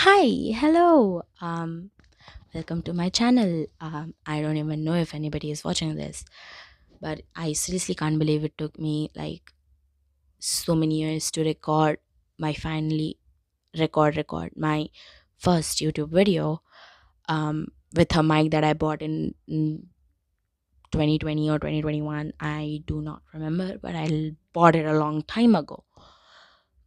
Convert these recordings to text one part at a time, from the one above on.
Hi, hello. Welcome to my channel. I don't even know if anybody is watching this, but I seriously can't believe it took me like so many years to record my first YouTube video with a mic that I bought in 2020 or 2021. I do not remember, but I bought it a long time ago.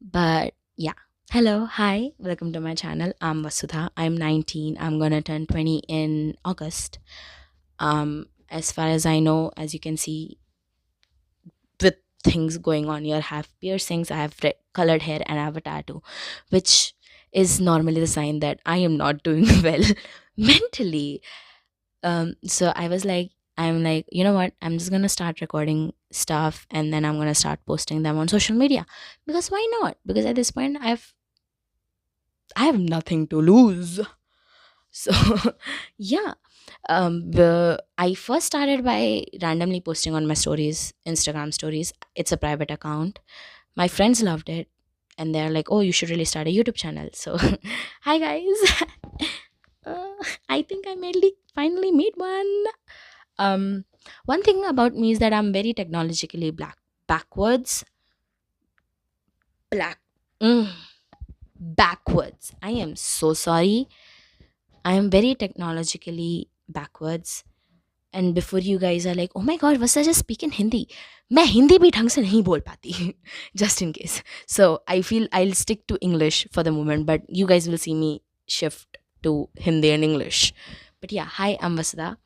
But yeah. Hello, hi, welcome to my channel. I'm Vasudha. I'm 19. I'm gonna turn 20 in August. As far as I know, as you can see, with things going on here, I have piercings, I have colored hair, and I have a tattoo, which is normally the sign that I am not doing well mentally. So I'm like, you know what? I'm just gonna start recording stuff, and then I'm gonna start posting them on social media, because why not? Because at this point, I have nothing to lose. So yeah. I first started by randomly posting on my stories, Instagram stories. It's a private account. My friends loved it, and they're like, oh, you should really start a YouTube channel. So hi guys. uh, I think finally made one. um One thing about me is that I'm very technologically backwards. Black mm, Backwards. I am so sorry. I am very technologically backwards. And before you guys are like, oh my god, was I just speaking Hindi? मैं हिंदी भी ढंग से नहीं बोल पाती. Just in case. So I feel I'll stick to English for the moment, but you guys will see me shift to Hindi and English. But yeah, hi, I'm Vasudha.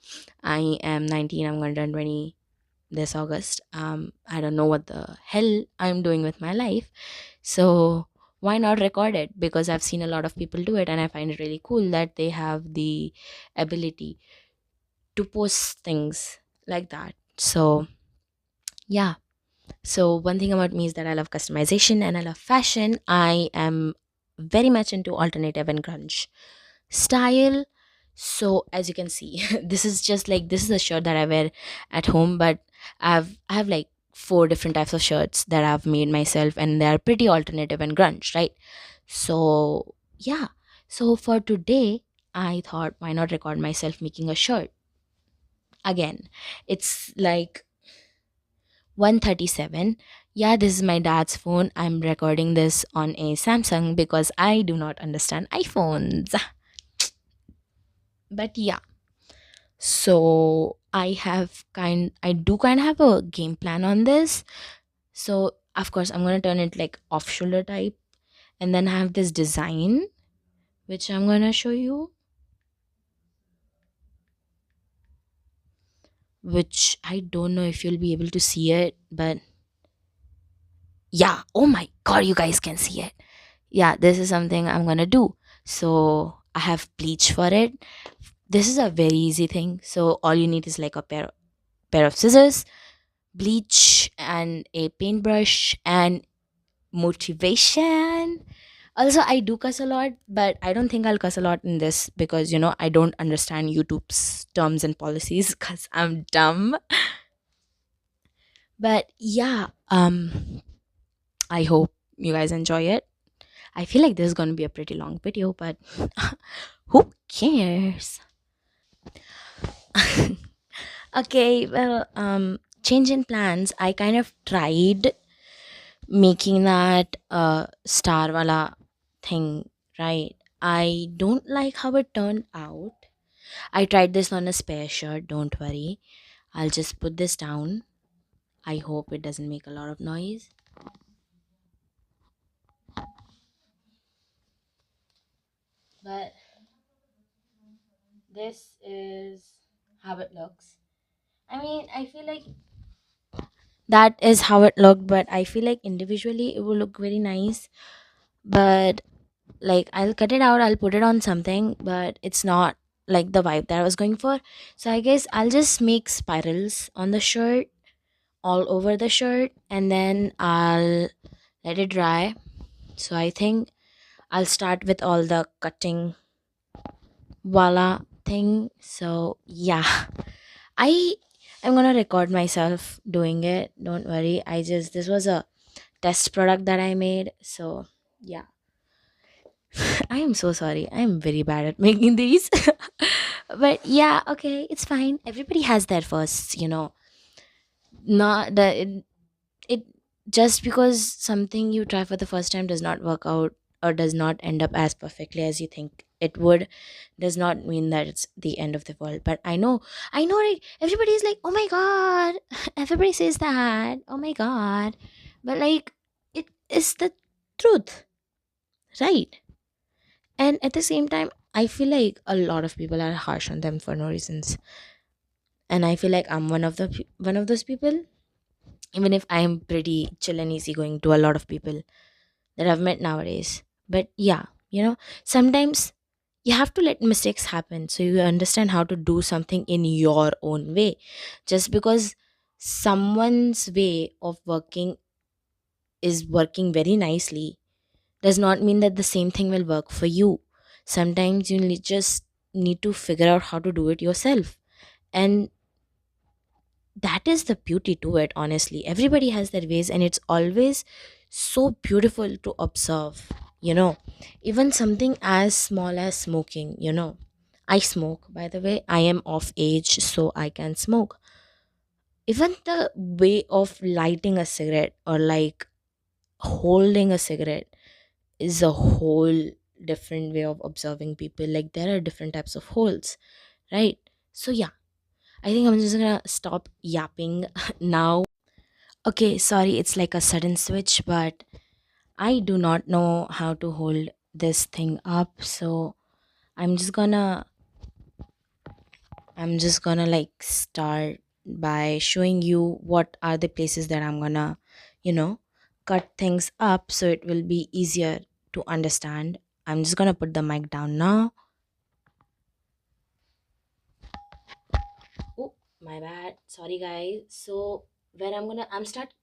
I am 19. I'm going to turn 20 this August. I don't know what the hell I'm doing with my life. So why not record it? Because I've seen a lot of people do it, and I find it really cool that they have the ability to post things like that. So, yeah. So, one thing about me is that I love customization and I love fashion. I am very much into alternative and grunge style. So, as you can see, this is a shirt that I wear at home, but I have like four different types of shirts that I've made myself, and they are pretty alternative and grunge, right? So, yeah. So, for today, I thought, why not record myself making a shirt? Again, it's like 1:37. Yeah, this is my dad's phone. I'm recording this on a Samsung because I do not understand iPhones. But yeah, so I do kind of have a game plan on this. So of course I'm gonna turn it like off shoulder type, and then I have this design which I'm gonna show you, which I don't know if you'll be able to see it, but yeah, oh my god, you guys can see it. Yeah, this is something I'm gonna do. So I have bleach for it. This is a very easy thing. So all you need is like a pair of scissors, bleach, and a paintbrush, and motivation. Also, I do cuss a lot, but I don't think I'll cuss a lot in this because I don't understand YouTube's terms and policies because I'm dumb. But yeah, I hope you guys enjoy it. I feel like this is going to be a pretty long video, but who cares? Okay, well, change in plans. I kind of tried making that star wala thing, right? I don't like how it turned out. I tried this on a spare shirt, don't worry. I'll just put this down. I hope it doesn't make a lot of noise. But this is how it looks. I mean, I feel like that is how it looked, but I feel like individually it will look very nice. But like, I'll cut it out, I'll put it on something, but it's not like the vibe that I was going for. So I guess I'll just make spirals on the shirt, all over the shirt, and then I'll let it dry. So I think I'll start with all the cutting voila thing. So yeah, I am gonna record myself doing it, don't worry. This was a test product that I made. So yeah. I am so sorry. I am very bad at making these. But yeah, okay, it's fine. Everybody has their firsts, Not that it just because something you try for the first time does not work out or does not end up as perfectly as you think it would does not mean that it's the end of the world. But I know, like everybody's like, oh my god, everybody says that, oh my god, but like it is the truth, right? And at the same time, I feel like a lot of people are harsh on them for no reasons, and I feel like I'm one of those people, even if I am pretty chill and easygoing to a lot of people that I've met nowadays. But yeah, sometimes you have to let mistakes happen so you understand how to do something in your own way. Just because someone's way of working is working very nicely does not mean that the same thing will work for you. Sometimes just need to figure out how to do it yourself. And that is the beauty to it, honestly. Everybody has their ways, and it's always so beautiful to observe, you know. Even something as small as smoking. I smoke, by the way. I am of age, so I can smoke. Even the way of lighting a cigarette or like holding a cigarette is a whole different way of observing people. Like, there are different types of holes, right? So yeah, I think I'm just gonna stop yapping now. Okay, sorry, it's like a sudden switch, but I do not know how to hold this thing up, so I'm just gonna like start by showing you what are the places that I'm gonna, you know, cut things up so it will be easier to understand. I'm just gonna put the mic down now. Oh, my bad. Sorry guys. So where I'm gonna start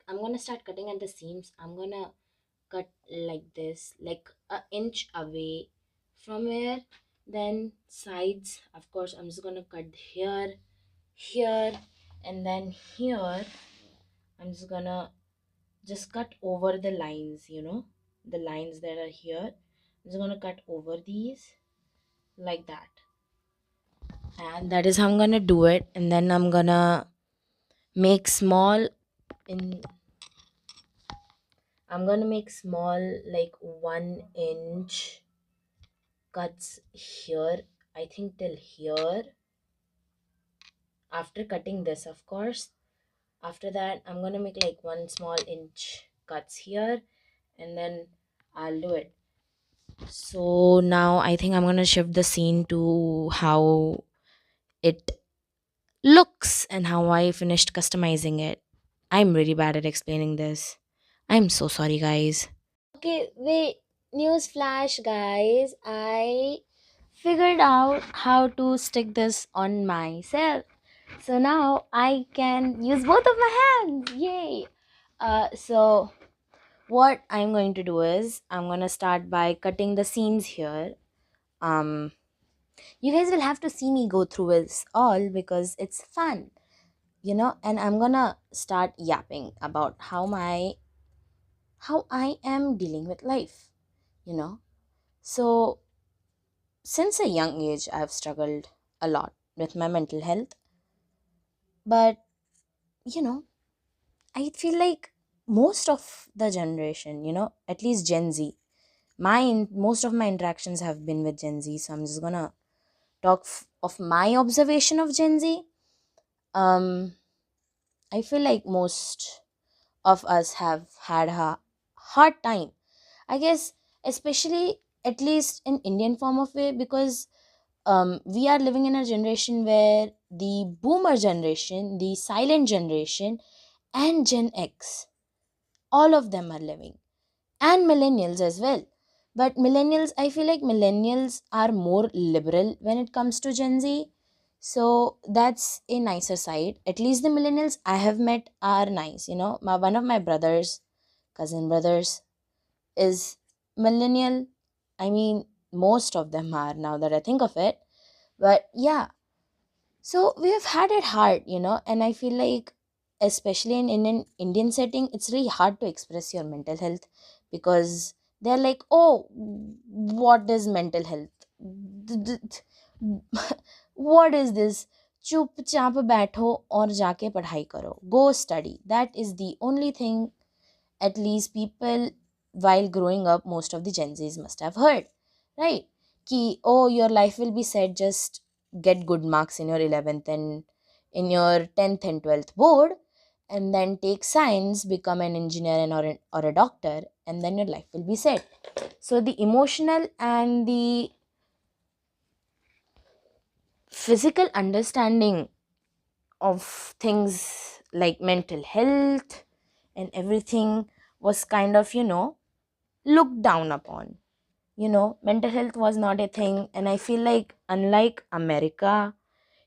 cutting at the seams. I'm gonna cut like this, like an inch away from where, then sides, of course I'm just gonna cut here, here, and then here. I'm just gonna just cut over the lines, the lines that are here. I'm just gonna cut over these like that, and that is how I'm gonna do it. And then I'm gonna make small in I'm gonna make small, like 1 inch cuts here, I think till here. After cutting this, of course, after that I'm gonna make like 1 small inch cuts here, and then I'll do it. So now I think I'm gonna shift the scene to how it looks and how I finished customizing it. I'm really bad at explaining this. I'm so sorry, guys. Okay, wait. News flash, guys. I figured out how to stick this on myself. So now I can use both of my hands. Yay. So what I'm going to do is I'm going to start by cutting the seams here. Um you guys will have to see me go through this all because it's fun, and I'm going to start yapping about how I am dealing with life, you know. So since a young age, I've struggled a lot with my mental health, but you know, I feel like most of the generation, at least Gen Z, most of my interactions have been with Gen Z, so I'm just gonna talk of my observation of Gen Z. Um, I feel like most of us have had a hard time, I guess, especially at least in Indian form of way, because we are living in a generation where the boomer generation, the silent generation, and Gen X, all of them are living, and millennials as well. But millennials, I feel like millennials are more liberal when it comes to Gen Z. So that's a nicer side. At least the millennials I have met are nice. One of my brothers, cousin brothers, is millennial. I mean, most of them are now that I think of it. But yeah, so we have had it hard, and I feel like, especially in an Indian setting, it's really hard to express your mental health because They're like, oh, what is mental health? What is this? चुपचाप बैठो और जाके पढ़ाई करो, go study. That is the only thing, at least people while growing up, most of the Gen Zs must have heard, right? Ki, oh, your life will be set, just get good marks in your 11th and in your 10th and 12th board, and then take science, become an engineer and or a doctor, and then your life will be set. So the emotional and the physical understanding of things like mental health and everything was kind of, looked down upon. Mental health was not a thing, and I feel like, unlike America,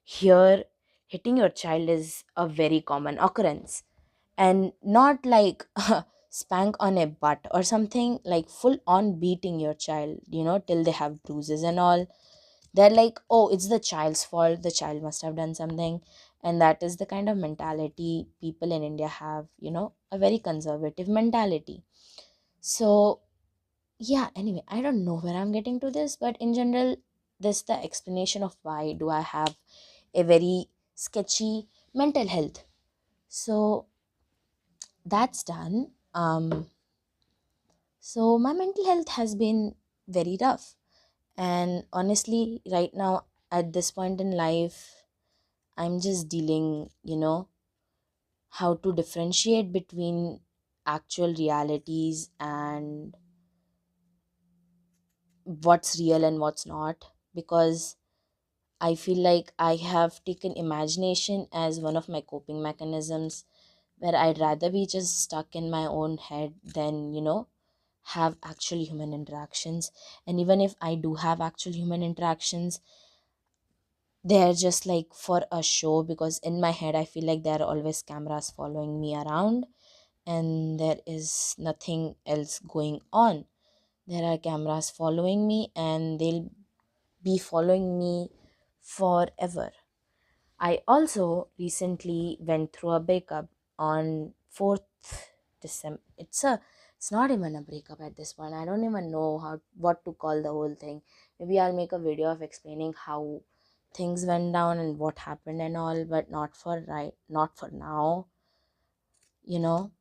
here hitting your child is a very common occurrence, and not like spank on a butt or something, like full on beating your child, till they have bruises and all. They're like, oh, it's the child's fault, the child must have done something. And that is the kind of mentality people in India have, a very conservative mentality. So yeah, anyway, I don't know where I'm getting to this, but in general, this the explanation of why do I have a very sketchy mental health. So that's done. So my mental health has been very rough, and honestly, right now at this point in life, I'm just dealing, how to differentiate between actual realities and what's real and what's not, because I feel like I have taken imagination as one of my coping mechanisms, where I'd rather be just stuck in my own head than, have actual human interactions. And even if I do have actual human interactions, they're just like for a show, because in my head I feel like there are always cameras following me around and there is nothing else going on. There are cameras following me and they'll be following me forever. I also recently went through a breakup on 4th December. It's not even a breakup at this point. I don't even know what to call the whole thing. Maybe I'll make a video of explaining how things went down and what happened and all, but not for now, you know.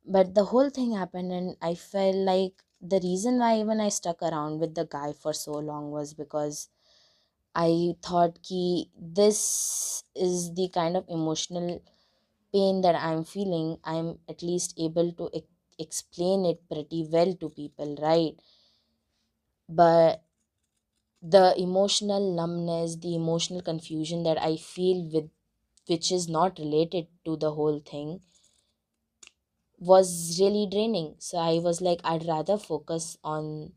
But the whole thing happened and I felt like the reason why even I stuck around with the guy for so long was because I thought ki this is the kind of emotional pain that I'm feeling. I'm at least able to explain it pretty well to people, right? But the emotional numbness, the emotional confusion that I feel with, which is not related to the whole thing, was really draining. So I was like, I'd rather focus on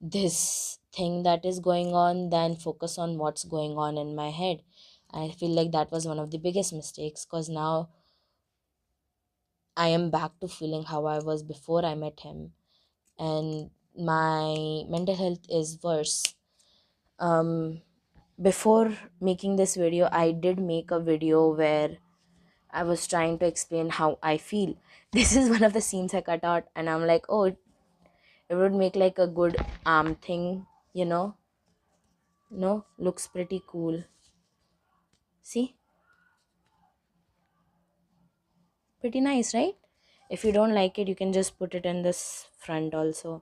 this thing that is going on than focus on what's going on in my head. I feel like that was one of the biggest mistakes, because now I am back to feeling how I was before I met him, and my mental health is worse. Um, Before making this video, I did make a video where I was trying to explain how I feel. This is one of the scenes I cut out, and I'm like, oh, it would make like a good thing, you know. No, looks pretty cool. See, pretty nice, right? If you don't like it, you can just put it in this front also.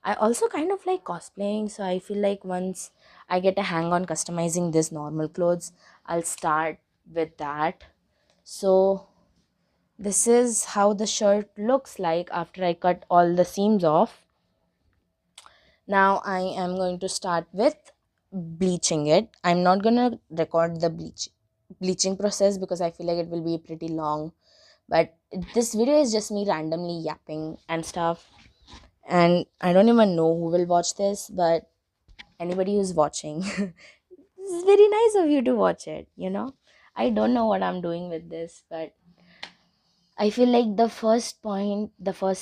I also kind of like cosplaying, so I feel like once I get a hang on customizing this normal clothes, I'll start with that. So this is how the shirt looks like after I cut all the seams off. Now I am going to start with bleaching it. I'm not gonna record the bleaching process because I feel like it will be pretty long. But this video is just me randomly yapping and stuff. And I don't even know who will watch this, but anybody who's watching, it's very nice of you to watch it. I don't know what I'm doing with this, but I feel like the first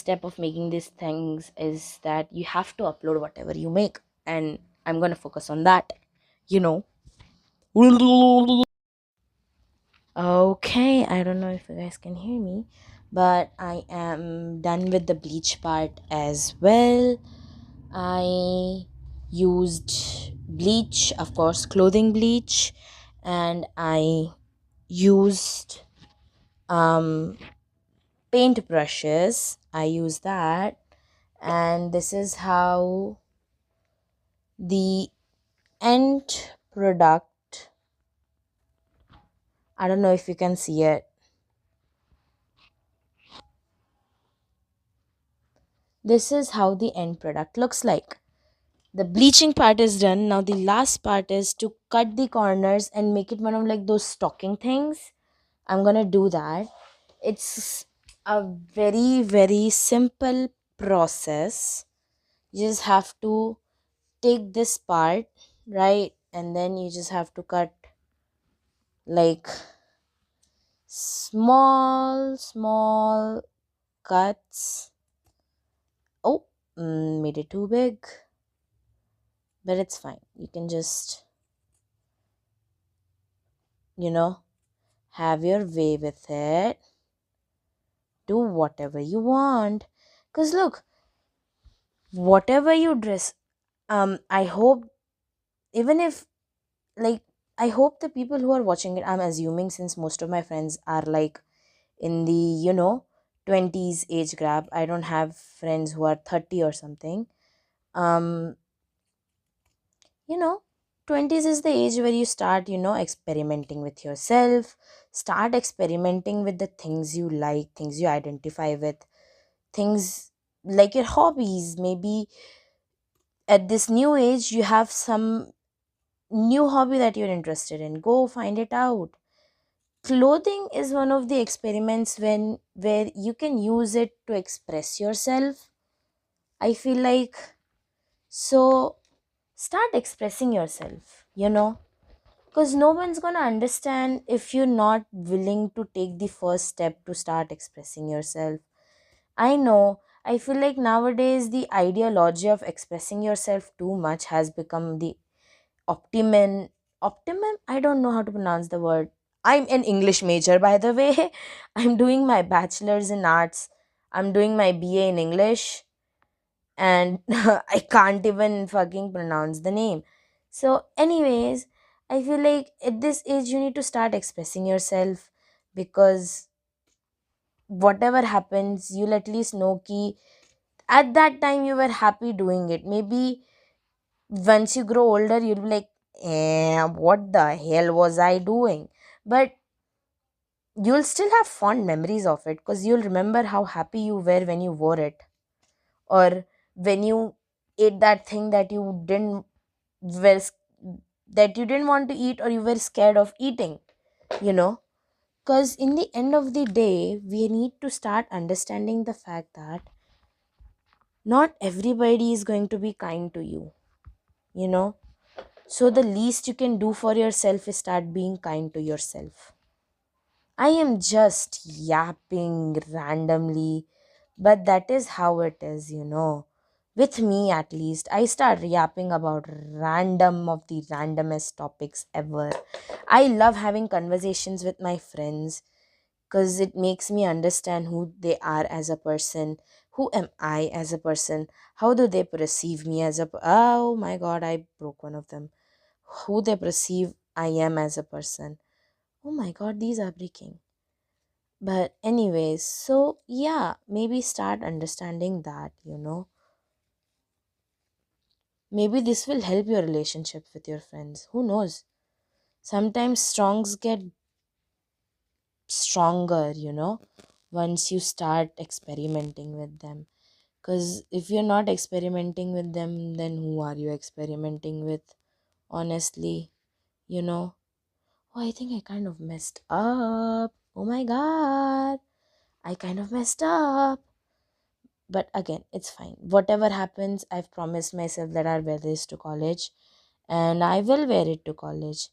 step of making these things is that you have to upload whatever you make. And I'm going to focus on that, you know. Okay, I don't know if you guys can hear me, but I am done with the bleach part as well. I used bleach, of course, clothing bleach, and I used um, paint brushes. I use that, and this is how the end product. I don't know if you can see it. This is how the end product looks like. The bleaching part is done. Now the last part is to cut the corners and make it one of like those stocking things. I'm gonna do that. It's a very, very simple process. You just have to take this part, right? And then you just have to cut like small cuts. Oh, made it too big, but it's fine. You can just, you know, have your way with it. Do whatever you want. Because look, whatever you dress, I hope, even if, like, I hope the people who are watching it, I'm assuming since most of my friends are like in the, 20s age gap, I don't have friends who are 30 or something. um you know 20s is the age where you start, experimenting with yourself, start experimenting with the things you like, things you identify with, things like your hobbies. Maybe at this new age you have some new hobby that you're interested in. Go find it out. Clothing is one of the experiments when where you can use it to express yourself, I feel like. So start expressing yourself, because no one's gonna understand if you're not willing to take the first step to start expressing yourself. I know, I feel like nowadays the ideology of expressing yourself too much has become the optimum. I don't know how to pronounce the word. I'm an English major, by the way. I'm doing my bachelor's in arts. I'm doing my BA in English, and I can't even fucking pronounce the name. So, anyways, I feel like at this age you need to start expressing yourself, because whatever happens, you'll at least know ki at that time you were happy doing it. Maybe once you grow older, you'll be like, what the hell was I doing? But you'll still have fond memories of it, because you'll remember how happy you were when you wore it, or when you ate that thing that you were that you didn't want to eat, or you were scared of eating, you know because in the end of the day we need to start understanding the fact that not everybody is going to be kind to you, you know so the least you can do for yourself is start being kind to yourself. I am just yapping randomly, but that is how it is. With me, at least, I start yapping about random of the randomest topics ever. I love having conversations with my friends because it makes me understand who they are as a person. Who am I as a person? How do they perceive me as oh my god, I broke one of them. Who they perceive I am as a person. Oh my god, these are breaking. But anyways, so yeah, maybe start understanding that. Maybe this will help your relationship with your friends. Who knows? Sometimes strongs get stronger, once you start experimenting with them. Because if you're not experimenting with them, then who are you experimenting with? Honestly, you know. Oh, I think I kind of messed up. Oh my god. I kind of messed up. But again, it's fine. Whatever happens, I've promised myself that I'll wear this to college, and I will wear it to college,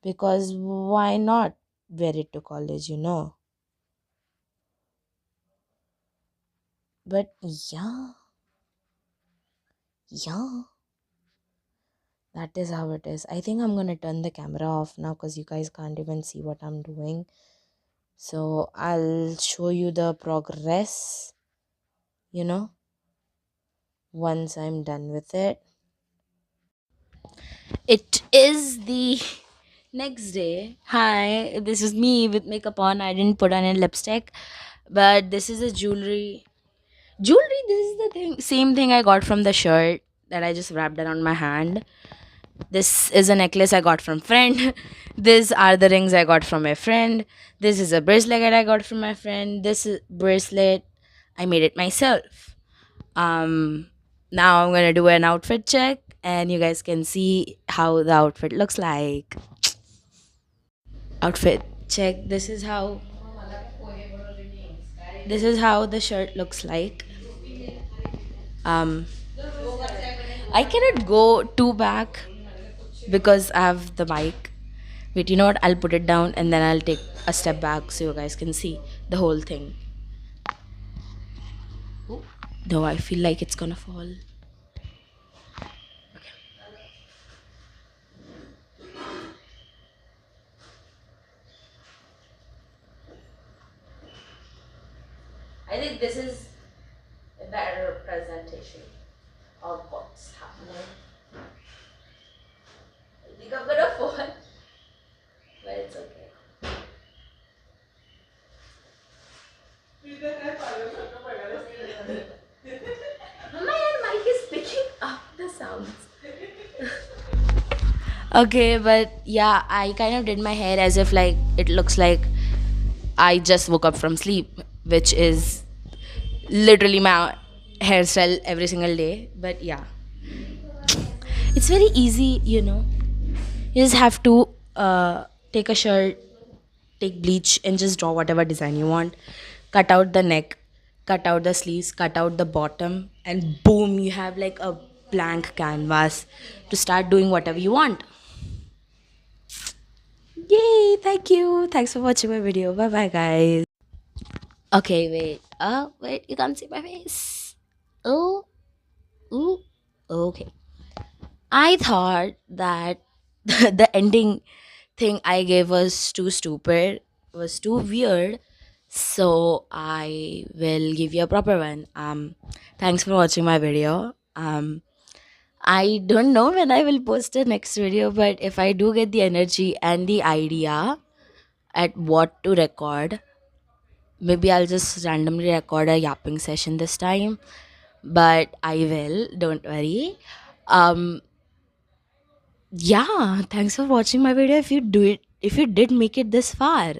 because why not wear it to college? But yeah, that is how it is. I think I'm gonna turn the camera off now because you guys can't even see what I'm doing. So I'll show you the progress, you know once I'm done with it. It is the next day. Hi, this is me with makeup on. I didn't put on any lipstick, but this is a jewelry. Jewelry, this is the thing, same thing I got from the shirt that I just wrapped around my hand. This is a necklace I got from friend. These are the rings I got from my friend. This is a bracelet that I got from my friend. This is bracelet I made it myself. Um Now I'm gonna do an outfit check and you guys can see how the outfit looks like. Outfit check. This is how the shirt looks like. Um I cannot go too back because I have the mic. Wait, you know what? I'll put it down and then I'll take a step back so you guys can see the whole thing. Though I feel like it's gonna fall. I think this is a better representation of what's happening. I think I'm gonna fall, but it's okay. My mic is picking up the sounds. Okay, but yeah, I kind of did my hair as if like it looks like I just woke up from sleep, which is literally my hairstyle every single day. But yeah, it's very easy. You just have to take a shirt, take bleach, and just draw whatever design you want. Cut out the neck, cut out the sleeves, cut out the bottom, and boom, you have like a blank canvas to start doing whatever you want. Yay! Thank you. Thanks for watching my video. Bye bye, guys. Okay, wait. Oh, wait, you can't see my face. Oh, ooh. Okay. I thought that the ending thing I gave was too stupid, was too weird. So I will give you a proper one. Thanks for watching my video. I don't know when I will post the next video, but if I do get the energy and the idea at what to record, maybe I'll just randomly record a yapping session this time. But I will, don't worry. Um, yeah, thanks for watching my video. If you did make it this far,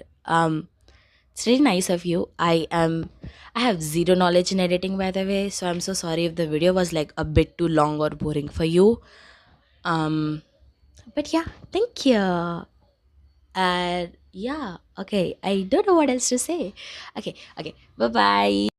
it's really nice of you. I have zero knowledge in editing, by the way, so I'm so sorry if the video was like a bit too long or boring for you. Um, but yeah, thank you. And yeah, okay, I don't know what else to say. Okay, bye bye.